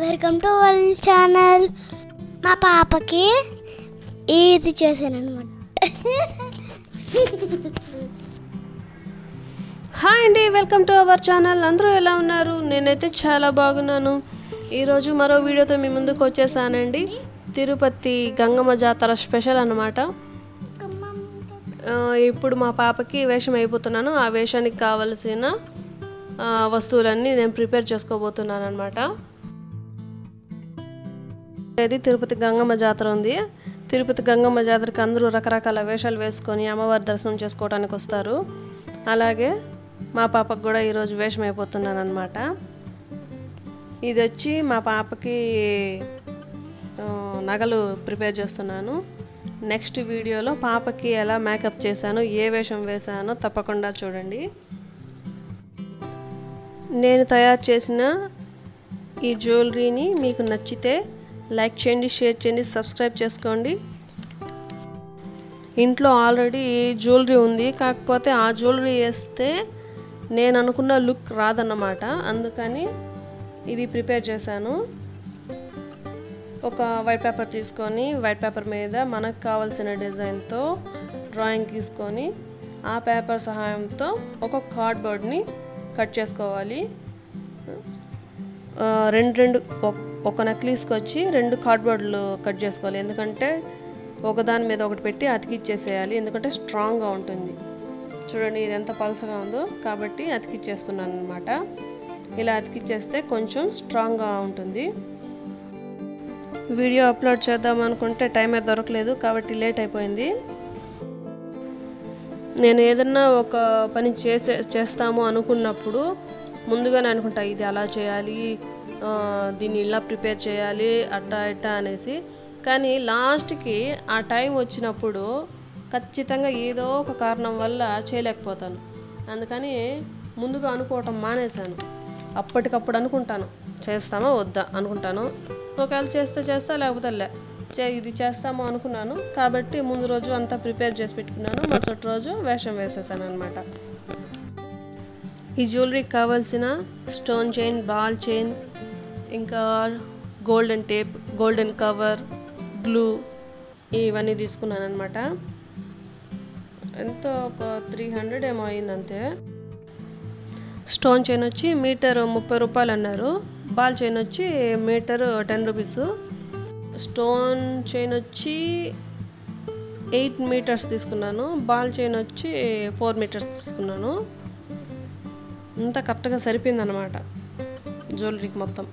Welcome to వల్ channel. మా పాపకి ఇది చేశానన్నమాట. హాయ్ అండి, వెల్కమ్ టు అవర్ ఛానల్. అందరూ ఎలా ఉన్నారు? నేనైతే చాలా బాగున్నాను. ఈరోజు మరో వీడియోతో మీ ముందుకు వచ్చేసానండి. తిరుపతి గంగమ్మ జాతర స్పెషల్ అన్నమాట. ఇప్పుడు మా పాపకి వేషం అయిపోతున్నాను. ఆ వేషానికి కావలసిన వస్తువులన్నీ నేను ప్రిపేర్ చేసుకోబోతున్నాను అనమాట. ఇది తిరుపతి గంగమ్మ జాతర ఉంది. తిరుపతి గంగమ్మ జాతరకి అందరూ రకరకాల వేషాలు వేసుకొని అమ్మవారి దర్శనం చేసుకోవడానికి వస్తారు. అలాగే మా పాపకు కూడా ఈరోజు వేషం అయిపోతున్నాను అనమాట. ఇది వచ్చి మా పాపకి నగలు ప్రిపేర్ చేస్తున్నాను. నెక్స్ట్ వీడియోలో పాపకి ఎలా మేకప్ చేశాను, ఏ వేషం వేశానో తప్పకుండా చూడండి. నేను తయారు చేసిన ఈ జ్యువెలరీని మీకు నచ్చితే లైక్ చేయండి, షేర్ చేయండి, సబ్స్క్రైబ్ చేసుకోండి. ఇంట్లో ఆల్రెడీ జ్యువెలరీ ఉంది, కాకపోతే ఆ జ్యువెలరీ వేస్తే నేను అనుకున్న లుక్ రాదన్నమాట. అందుకని ఇది ప్రిపేర్ చేశాను. ఒక వైట్ పేపర్ తీసుకొని వైట్ పేపర్ మీద మనకు కావాల్సిన డిజైన్తో డ్రాయింగ్ తీసుకొని ఆ పేపర్ సహాయంతో ఒక కార్డ్బోర్డ్ని కట్ చేసుకోవాలి. ఒక నెక్లెస్కి వచ్చి 2 కార్డ్బోర్డ్లు కట్ చేసుకోవాలి. ఎందుకంటే ఒకదాని మీద ఒకటి పెట్టి అతికిచ్చేసేయాలి, ఎందుకంటే స్ట్రాంగ్గా ఉంటుంది. చూడండి ఇది ఎంత పలసగా ఉందో, కాబట్టి అతికిచ్చేస్తున్నాను అనమాట. ఇలా అతికిచ్చేస్తే కొంచెం స్ట్రాంగ్గా ఉంటుంది. వీడియో అప్లోడ్ చేద్దాం అనుకుంటే టైం అయితే దొరకలేదు, కాబట్టి లేట్ అయిపోయింది. నేను ఏదన్నా ఒక పని చేస్తాము అనుకున్నప్పుడు ముందుగానే అనుకుంటా, ఇది అలా చేయాలి, దీన్ని ఇలా ప్రిపేర్ చేయాలి, అట్టా ఇట్టా అనేసి. కానీ లాస్ట్కి ఆ టైం వచ్చినప్పుడు ఖచ్చితంగా ఏదో ఒక కారణం వల్ల చేయలేకపోతాను. అందుకని ముందుగా అనుకోవటం మానేశాను. అప్పటికప్పుడు అనుకుంటాను, చేస్తామా వద్దా అనుకుంటాను. ఒకవేళ చేస్తా లేకపోతే ఇది చేస్తాము అనుకున్నాను కాబట్టి ముందు రోజు అంతా ప్రిపేర్ చేసి పెట్టుకున్నాను. మరుసటి రోజు వేషం వేసేసాను అనమాట. ఈ జ్యువెలరీకి కావాల్సిన స్టోన్ చైన్, బాల్ చైన్, ఇంకా golden tape, golden cover, glue ఇవన్నీ తీసుకున్నాను అనమాట. ఎంతో ఒక 300 ఏమో అయింది అంతే. స్టోన్ చైన్ వచ్చి మీటర్ 30 రూపాయలు అన్నారు. బాల్ చైన్ వచ్చి మీటర్ 10 రూపీస్. స్టోన్ చైన్ వచ్చి 8 మీటర్స్ తీసుకున్నాను. బాల్ చైన్ వచ్చి 4 మీటర్స్ తీసుకున్నాను. అంతా కరెక్ట్గా సరిపోయింది అనమాట జ్యువెలరీకి మొత్తం.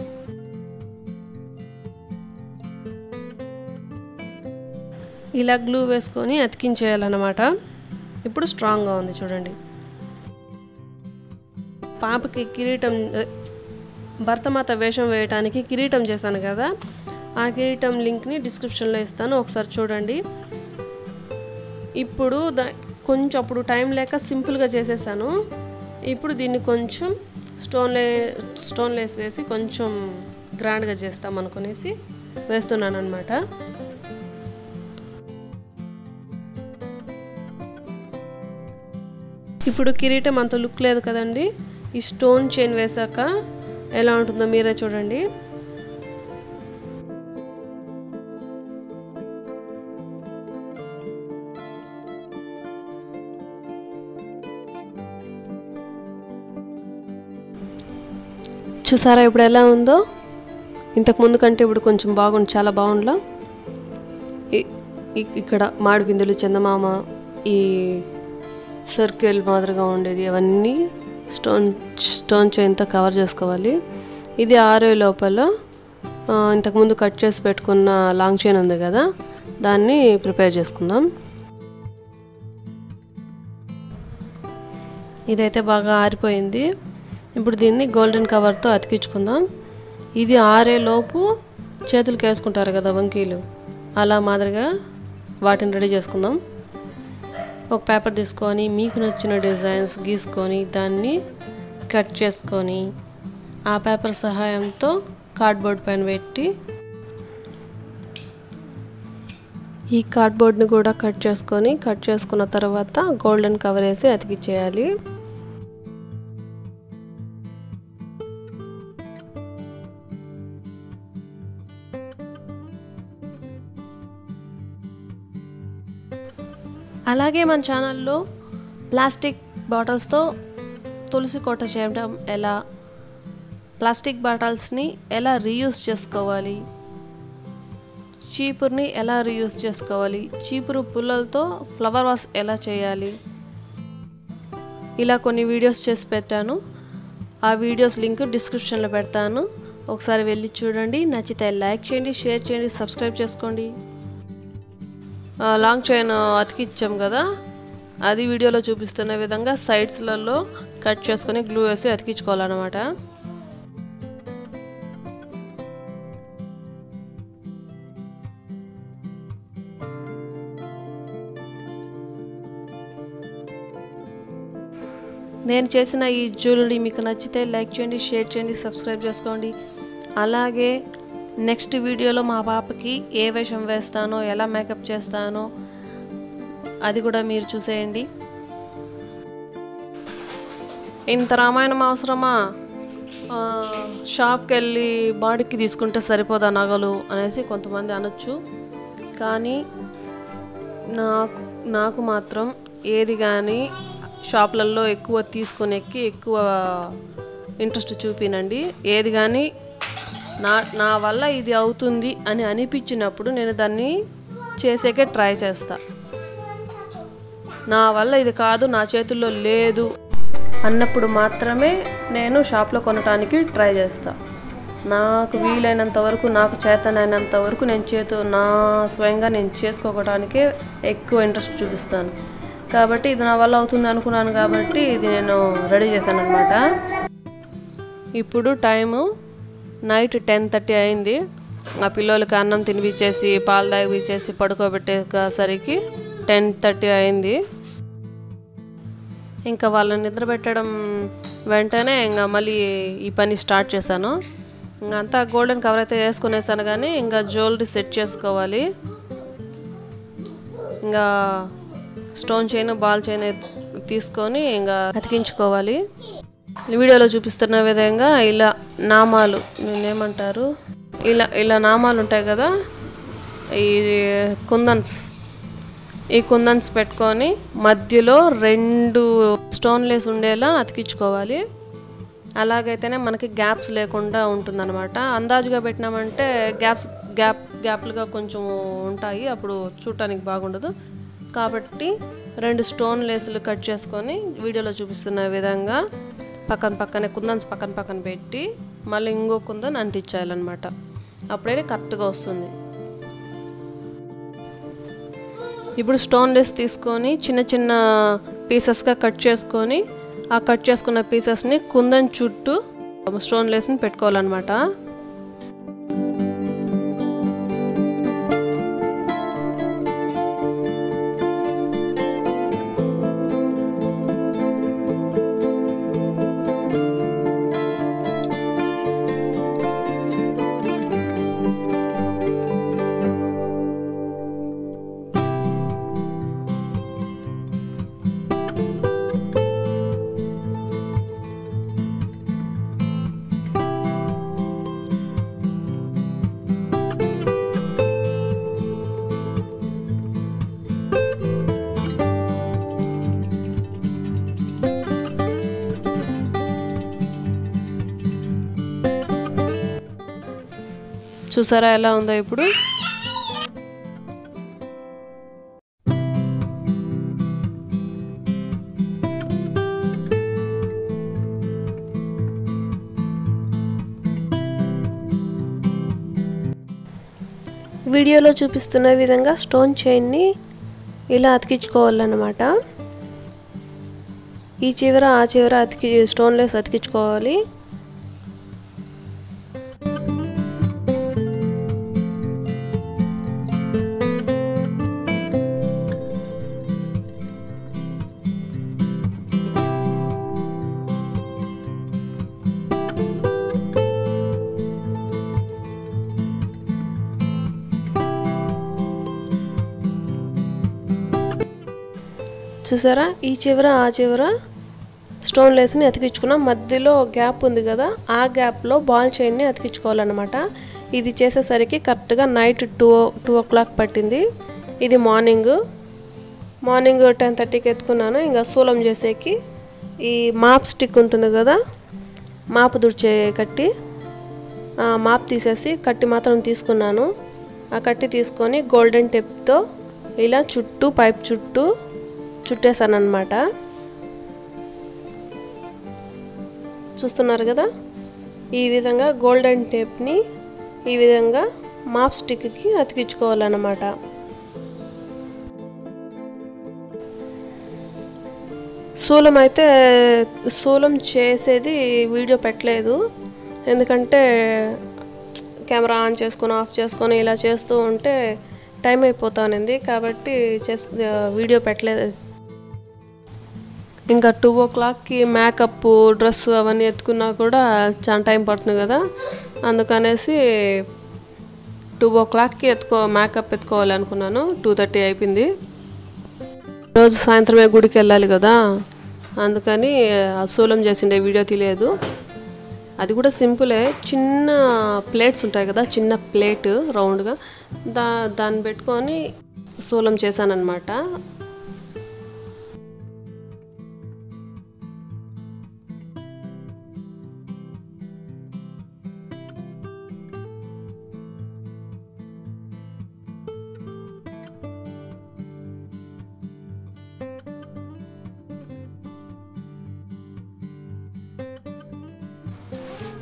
ఇలా గ్లూ వేసుకొని అతికించేయాలన్నమాట. ఇప్పుడు స్ట్రాంగ్గా ఉంది చూడండి. పాపకి కిరీటం, భరతమాత వేషం వేయడానికి కిరీటం చేశాను కదా, ఆ కిరీటం లింక్ని డిస్క్రిప్షన్లో ఇస్తాను, ఒకసారి చూడండి. ఇప్పుడు కొంచెం అప్పుడు టైం లేక సింపుల్గా చేసేసాను. ఇప్పుడు దీన్ని కొంచెం స్టోన్ లేస్ వేసి కొంచెం గ్రాండ్గా చేస్తాం అనుకునేసి వేస్తున్నాను అనమాట. ఇప్పుడు కిరీటం అంత లుక్ లేదు కదండి. ఈ స్టోన్ చైన్ వేసాక ఎలా ఉంటుందో మీరే చూడండి. చూసారా ఇప్పుడు ఎలా ఉందో? ఇంతకు ముందు కంటే ఇప్పుడు కొంచెం బాగుంది, చాలా బాగుందా. ఇక్కడ మామిడిపిందులు, చందమామ, ఈ సర్కిల్ మాదిరిగా ఉండేది అవన్నీ స్టోన్ చైన్తో కవర్ చేసుకోవాలి. ఇది ఆరే లోపల ఇంతకుముందు కట్ చేసి పెట్టుకున్న లాంగ్ చైన్ ఉంది కదా, దాన్ని ప్రిపేర్ చేసుకుందాం. ఇదైతే బాగా ఆరిపోయింది. ఇప్పుడు దీన్ని గోల్డెన్ కవర్తో అతికించుకుందాం. ఇది ఆరేలోపు చేతులకి వేసుకుంటారు కదా వంకీలు, అలా మాదిరిగా వాటిని రెడీ చేసుకుందాం. ఒక పేపర్ తీసుకొని మీకు నచ్చిన డిజైన్స్ గీసుకొని దాన్ని కట్ చేసుకొని ఆ పేపర్ సహాయంతో కార్డ్బోర్డ్ పైన పెట్టి ఈ కార్డ్బోర్డ్ని కూడా కట్ చేసుకున్న తర్వాత గోల్డెన్ కవర్ వేసి అతికిచ్చేయాలి. అలాగే మన ఛానల్లో ప్లాస్టిక్ బాటిల్స్తో తులసి కోట చేయడం ఎలా, ప్లాస్టిక్ బాటిల్స్ని ఎలా రీయూజ్ చేసుకోవాలి, చీపురుని ఎలా రీయూజ్ చేసుకోవాలి, చీపురు పుల్లలతో ఫ్లవర్ వాష్ ఎలా చేయాలి, ఇలా కొన్ని వీడియోస్ చేసి పెట్టాను. ఆ వీడియోస్ లింక్ డిస్క్రిప్షన్లో పెడతాను, ఒకసారి వెళ్ళి చూడండి. నచ్చితే లైక్ చేయండి, షేర్ చేయండి, సబ్స్క్రైబ్ చేసుకోండి. లాంగ్ చైన్ అతికిచ్చాం కదా, అది వీడియోలో చూపిస్తున్న విధంగా సైడ్స్లలో కట్ చేసుకొని గ్లూ వేసి అతికించుకోవాలన్నమాట. నేను చేసిన ఈ జ్యువెలరీ మీకు నచ్చితే లైక్ చేయండి, షేర్ చేయండి, సబ్స్క్రైబ్ చేసుకోండి. అలాగే నెక్స్ట్ వీడియోలో మా పాపకి ఏ వేషం వేస్తానో, ఎలా మేకప్ చేస్తానో అది కూడా మీరు చూసేయండి. ఇంత రామాయణం అవసరమా, షాప్కి వెళ్ళి బాడీకి తీసుకుంటే సరిపోదా నగలు అనేసి కొంతమంది అనొచ్చు. కానీ నాకు మాత్రం ఏది కానీ షాప్లలో ఎక్కువ తీసుకొనేకి ఎక్కువ ఇంట్రెస్ట్ చూపినండి. ఏది కానీ నా వల్ల ఇది అవుతుంది అని అనిపించినప్పుడు నేను దాన్ని చేసేకే ట్రై చేస్తా. నా వల్ల ఇది కాదు, నా చేతుల్లో లేదు అన్నప్పుడు మాత్రమే నేను షాప్లో కొనడానికి ట్రై చేస్తా. నాకు వీలైనంత వరకు, నాకు చేతనైనంత వరకు నేను నా స్వయంగా నేను చేసుకోవడానికే ఎక్కువ ఇంట్రెస్ట్ చూపిస్తాను. కాబట్టి ఇది నా వల్ల అవుతుంది అనుకున్నాను కాబట్టి ఇది నేను రెడీ చేశాను అనమాట. ఇప్పుడు టైము నైట్ 10:30 అయింది. ఆ పిల్లలకి అన్నం తినిపించేసి పాలు తాగిపించేసి పడుకోబెట్టేసరికి 10:30 అయింది. ఇంకా వాళ్ళని నిద్ర పెట్టడం వెంటనే ఇంకా మళ్ళీ ఈ పని స్టార్ట్ చేశాను. ఇంకా అంతా గోల్డెన్ కవర్ అయితే వేసుకునేసాను, కానీ ఇంకా జ్యువెలరీ సెట్ చేసుకోవాలి. ఇంకా స్టోన్ చైన్, బాల్ చైన్ తీసుకొని ఇంకా అతికించుకోవాలి. వీడియోలో చూపిస్తున్న విధంగా ఇలా నామాలు, నేనేమంటారు, ఇలా నామాలు ఉంటాయి కదా, ఈ కుందన్స్ పెట్టుకొని మధ్యలో 2 స్టోన్ లేస్ ఉండేలా అతికించుకోవాలి. అలాగైతేనే మనకి గ్యాప్స్ లేకుండా ఉంటుందన్నమాట. అందాజుగా పెట్టినామంటే గ్యాప్లుగా కొంచెం ఉంటాయి, అప్పుడు చూడటానికి బాగుండదు. కాబట్టి 2 స్టోన్ లేసులు కట్ చేసుకొని వీడియోలో చూపిస్తున్న విధంగా పక్కన కుందన్స్ పక్కన పెట్టి మళ్ళీ ఇంకో కుందన్ అంటించాలన్నమాట. అప్పుడే కరెక్ట్గా వస్తుంది. ఇప్పుడు స్టోన్ లేస్ తీసుకొని చిన్న చిన్న పీసెస్గా కట్ చేసుకొని ఆ కట్ చేసుకున్న పీసెస్ని కుందన్ చుట్టూ స్టోన్ లేస్ని పెట్టుకోవాలన్నమాట. చూసారా ఎలా ఉందో ఇప్పుడు. వీడియోలో చూపిస్తున్న విధంగా స్టోన్ చైన్ని ఇలా అతికించుకోవాలన్నమాట. ఈ చివర ఆ చివర స్టోన్ లేస్ అతికించుకోవాలి. చూసారా, ఈ చివర ఆ చివర స్టోన్ లేస్ని అతికించుకున్నాం. మధ్యలో గ్యాప్ ఉంది కదా, ఆ గ్యాప్లో బాల్ చైన్ని అతికించుకోవాలన్నమాట. ఇది చేసేసరికి కరెక్ట్గా నైట్ 2 o'clock పట్టింది. ఇది మార్నింగ్. మార్నింగ్ 10:30కి ఎత్తుకున్నాను. ఇంకా శూలం చేసేకి ఈ మాప్ స్టిక్ ఉంటుంది కదా, మాపు దుడిచే కట్టి, మాప్ తీసేసి కట్టి మాత్రం తీసుకున్నాను. ఆ కట్టి తీసుకొని గోల్డెన్ టేప్తో ఇలా చుట్టూ పైప్ చుట్టూ చుట్టేసాను అన్నమాట. చూస్తున్నారు కదా, ఈ విధంగా గోల్డెన్ టేప్ని ఈ విధంగా మాప్ స్టిక్కి అతికించుకోవాలన్నమాట. శూలం చేసేది వీడియో పెట్టలేదు, ఎందుకంటే కెమెరా ఆన్ చేసుకొని ఆఫ్ చేసుకొని ఇలా చేస్తూ ఉంటే టైం అయిపోతానంది, కాబట్టి వీడియో పెట్టలేదు. ఇంకా 2 o'clockకి మేకప్ డ్రెస్ అవన్నీ ఎత్తుకున్నా కూడా చాలా టైం పడుతుంది కదా, అందుకనేసి 2 o'clockకి మేకప్ ఎత్తుకోవాలి అనుకున్నాను. 2:30 అయిపోయింది. రోజు సాయంత్రమే గుడికి వెళ్ళాలి కదా, అందుకని ఆ శూలం చేసిండే వీడియో తీయలేదు. అది కూడా సింపులే, చిన్న ప్లేట్స్ ఉంటాయి కదా, చిన్న ప్లేట్ రౌండ్గా దాన్ని పెట్టుకొని శూలం చేశానన్నమాట.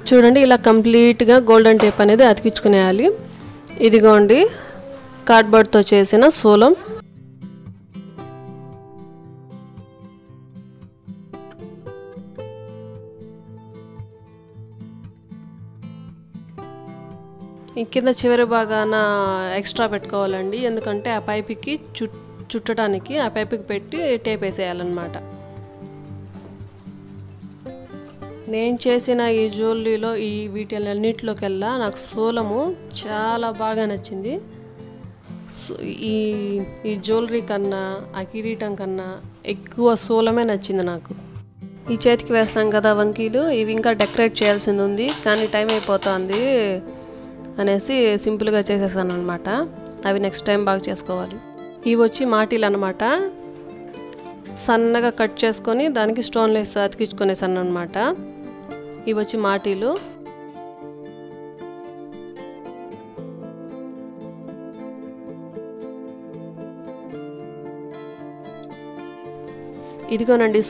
చూడండి, ఇలా కంప్లీట్గా గోల్డెన్ టేప్ అనేది అతికించుకునేయాలి. ఇదిగోండి కార్డ్బోర్డ్తో చేసిన శూలం. ఈ కింద చివరి భాగాన ఎక్స్ట్రా పెట్టుకోవాలండి, ఎందుకంటే ఆ పైపుకి చుట్టడానికి ఆ పైపుకి పెట్టి టేప్ వేసేయాలన్నమాట. నేను చేసిన ఈ జ్యువెలరీలో వీటిలన్నిటిలోకెల్లా నాకు శూలము చాలా బాగా నచ్చింది. ఈ జ్యువెలరీ కన్నా ఆ కిరీటం కన్నా ఎక్కువ శూలమే నచ్చింది నాకు. ఈ చేతికి వేస్తాం కదా వంకీలు, ఇవి ఇంకా డెకరేట్ చేయాల్సింది ఉంది, కానీ టైం అయిపోతుంది అనేసి సింపుల్గా చేసేసాను అనమాట. అవి నెక్స్ట్ టైం బాగా చేసుకోవాలి. ఇవి వచ్చి మాటీలు అనమాట, సన్నగా కట్ చేసుకొని దానికి స్టోన్ లేస్ అతికించుకునేసాను అనమాట. ఇవి వచ్చి మాటీలు. ఇదిగోనండి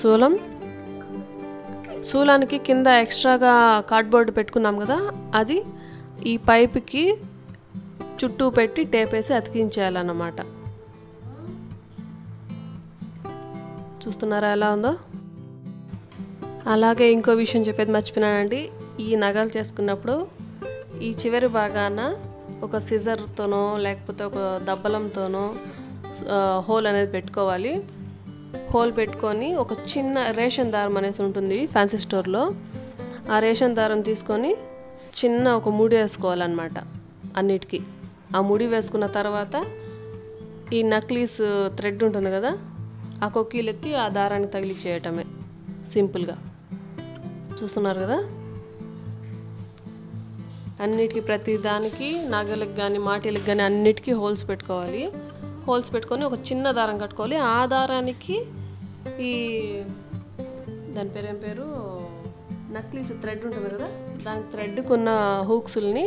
శూలానికి కింద ఎక్స్ట్రాగా కార్డ్బోర్డ్ పెట్టుకున్నాం కదా, అది ఈ పైపుకి చుట్టూ పెట్టి టేప్ వేసి అతికించేయాలన్నమాట. చూస్తున్నారా ఎలా ఉందో? అలాగే ఇంకో విషయం చెప్పేది మర్చిపోయినానండి. ఈ నగలు చేసుకున్నప్పుడు ఈ చివరి భాగాన ఒక సిజర్తోనో లేకపోతే ఒక దబ్బలంతోనో హోల్ అనేది పెట్టుకోవాలి. హోల్ పెట్టుకొని ఒక చిన్న రేషన్ దారం అనేసి ఉంటుంది ఫ్యాన్సీ స్టోర్లో, ఆ రేషన్ దారం తీసుకొని చిన్న ఒక ముడి వేసుకోవాలన్నమాట అన్నిటికీ. ఆ ముడి వేసుకున్న తర్వాత ఈ నక్లీస్ థ్రెడ్ ఉంటుంది కదా, ఆ కొక్కీలు ఎత్తి ఆ దారాన్ని తగిలించేయటమే సింపుల్గా. చూస్తున్నారు కదా, అన్నిటికీ ప్రతి దానికి నగలకు కానీ మాటీలకు కానీ అన్నిటికీ హోల్స్ పెట్టుకోవాలి. హోల్స్ పెట్టుకొని ఒక చిన్న దారం కట్టుకోవాలి. ఆ దారానికి ఈ దాని పేరు నక్లీస్ థ్రెడ్ ఉంటుంది కదా, దాని థ్రెడ్కి ఉన్న హూక్స్ని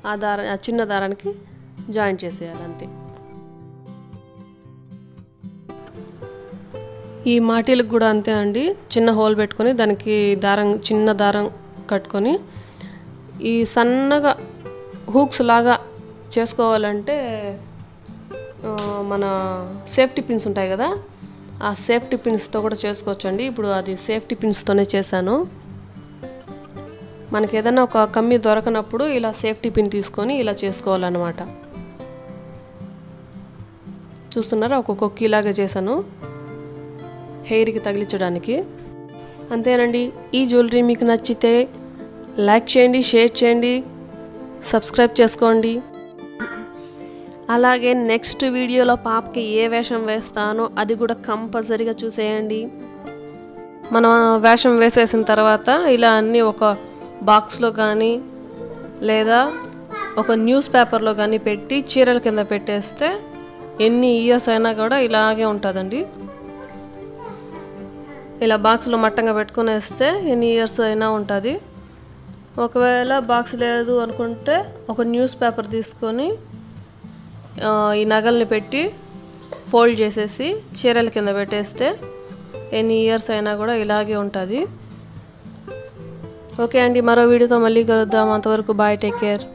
ఆ చిన్న దారానికి జాయింట్ చేసేయాలి అంతే. ఈ మాటీలకు కూడా అంతే అండి, చిన్న హోల్ పెట్టుకొని దానికి చిన్న దారం కట్టుకొని ఈ సన్నగా హూక్స్ లాగా చేసుకోవాలంటే మన సేఫ్టీ పిన్స్ ఉంటాయి కదా, ఆ సేఫ్టీ పిన్స్తో కూడా చేసుకోవచ్చండి. ఇప్పుడు అది సేఫ్టీ పిన్స్తోనే చేశాను. మనకి ఏదైనా ఒక కమ్మి దొరకనప్పుడు ఇలా సేఫ్టీ పిన్ తీసుకొని ఇలా చేసుకోవాలన్నమాట. చూస్తున్నారా, ఒక కొక్కీలాగా చేశాను హెయిర్కి తగిలించడానికి. అంతేనండి. ఈ జ్యువెలరీ మీకు నచ్చితే లైక్ చేయండి, షేర్ చేయండి, సబ్స్క్రైబ్ చేసుకోండి. అలాగే నెక్స్ట్ వీడియోలో పాపకి ఏ వేషం వేస్తానో అది కూడా కంపల్సరీగా చూసేయండి. మనం వేషం వేసేసిన తర్వాత ఇలా అన్నీ ఒక బాక్స్లో కానీ లేదా ఒక న్యూస్ పేపర్లో కానీ పెట్టి చీరల కింద పెట్టేస్తే ఎన్ని ఇయర్స్ అయినా కూడా ఇలాగే ఉంటుందండి. ఇలా బాక్స్లో మట్టంగా పెట్టుకుని వేస్తే ఎన్ని ఇయర్స్ అయినా ఉంటుంది. ఒకవేళ బాక్స్ లేదు అనుకుంటే ఒక న్యూస్ పేపర్ తీసుకొని ఈ నగల్ని పెట్టి ఫోల్డ్ చేసేసి చీరల కింద పెట్టేస్తే ఎన్ని ఇయర్స్ అయినా కూడా ఇలాగే ఉంటుంది. ఓకే అండి, మరో వీడియోతో మళ్ళీ కలుద్దాం. అంతవరకు బాయ్, టేక్ కేర్.